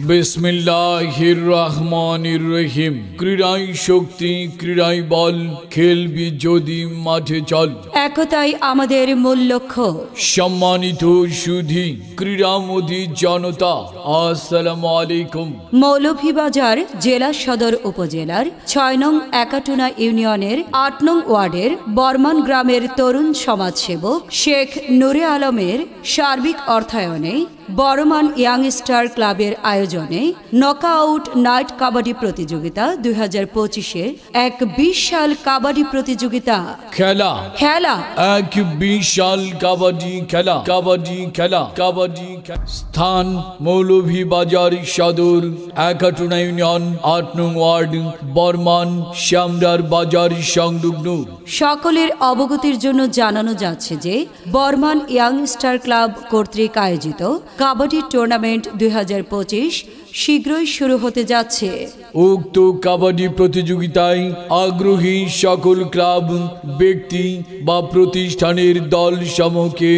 বিসমিল্লাহির রহমানির রহিম। ক্রীড়াই শক্তি, ক্রীড়াই বল, খেলবি যদি মাঠে চল। একতাই আমাদের মূল লক্ষ্য। সম্মানিত সুধী ক্রীড়ামোদী জনতা, আসসালামু আলাইকুম। মৌলভীবাজার জেলা সদর উপজেলার ৬ নং একাটুনা ইউনিয়নের ৮ নং ওয়ার্ডের বর্মান গ্রামের তরুণ সমাজসেবক শেখ নুরে আলমের সার্বিক অর্থায়নে বর্মান ইয়াংস্টার ক্লাবের আয়োজনে নকআউট নাইট কাবাডি প্রতিযোগিতা ২০২৫-এর এক বিশাল কাবাডি প্রতিযোগিতা খেলা খেলা এক বিশাল কাবাডি খেলা কাবাডি খেলা কাবাডি স্থান মৌলভীবাজার সদর একাটুনা ইউনিয়ন ৮ নং ওয়ার্ড বর্মান শ্যামরার বাজার সংলগ্ন। সকলের অবগতির জন্য জানানো যাচ্ছে যে বর্মান ইয়াংস্টার ক্লাব কর্তৃক আয়োজিত কাবাডি টুর্নামেন্ট ২০২৫ শীঘ্রই শুরু হতে যাচ্ছে। উক্ত কাবাডি প্রতিযোগিতায় আগ্রহী সকল ক্লাব, ব্যক্তি বা প্রতিষ্ঠানের দল সমূহকে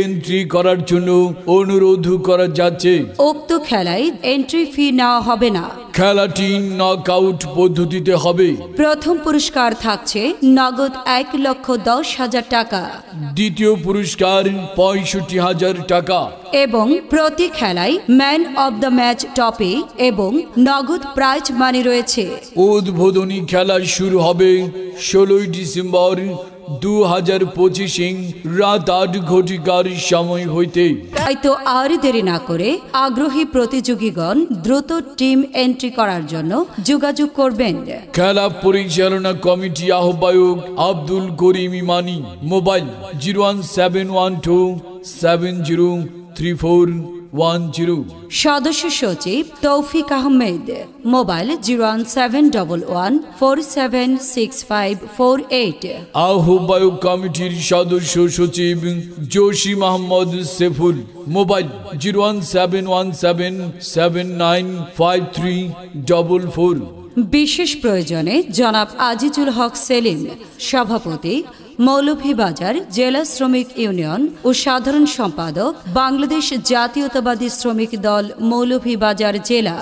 এন্ট্রি করার জন্য অনুরোধ করা যাচ্ছে। উক্ত খেলায় এন্ট্রি ফি নেওয়া হবে না। খেলাটি নকআউট পদ্ধতিতে হবে। প্রথম পুরস্কার থাকছে নগদ ১,১০,০০০ টাকা, দ্বিতীয় পুরস্কার ৬৫,০০০ টাকা এবং প্রতি খেলায় ম্যান অব দ্য ম্যাচ টপে এবং নগদ প্রাইজ মানি রয়েছে। উদ্বোধনী খেলা শুরু হবে ১৬ই ডিসেম্বর ২০২৫ রাত ৮ ঘটিকার সময় হইতে। তাই তো আর দেরি না করে আগ্রহী প্রতিযোগীগণ দ্রুত টিম এন্ট্রি করার জন্য যোগাযোগ করবেন। খেলা পরিচালনা কমিটি আহ্বায়ক আব্দুল করিম ইমানি। মোবাইল 01712703410। সদস্য সচিব তৌফিক আহমেদ। মোবাইল 01711476548। আহ্বায়ক কমিটির সদস্য সচিব জসিম আহমদ সেফুল। মোবাইল 01717953444। বিশেষ প্রয়োজনে জনাব আজিজুল হক সেলিম, সভাপতি মৌলভীবাজার জেলা শ্রমিক ইউনিয়ন ও সাধারণ সম্পাদক বাংলাদেশ জাতীয়তাবাদী শ্রমিক দল মৌলভীবাজার জেলা।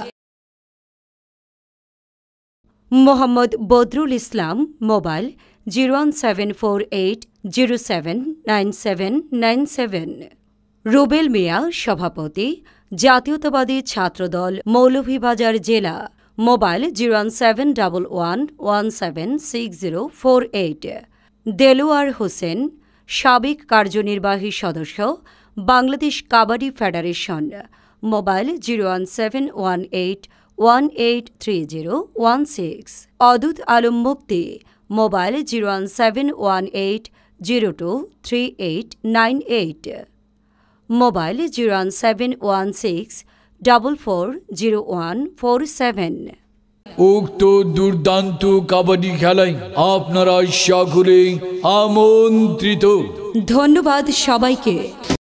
মোহাম্মদ বদরুল ইসলাম। মোবাইল 01748079797। রুবেল মিয়া, সভাপতি জাতীয়তাবাদী ছাত্রদল মৌলভীবাজার জেলা। মোবাইল 07111176048। দেলোয়ার হোসেন, সাবেক কার্যনির্বাহী সদস্য বাংলাদেশ কাবাডি ফেডারেশন। মোবাইল 01718183016। অদূত আলম মুক্তি। মোবাইল 01718023898। মোবাইল 01716440147। উক্ত দুর্দান্ত কাবাডি খেলায় আপনারা সকলে আমন্ত্রিত। ধন্যবাদ সবাইকে।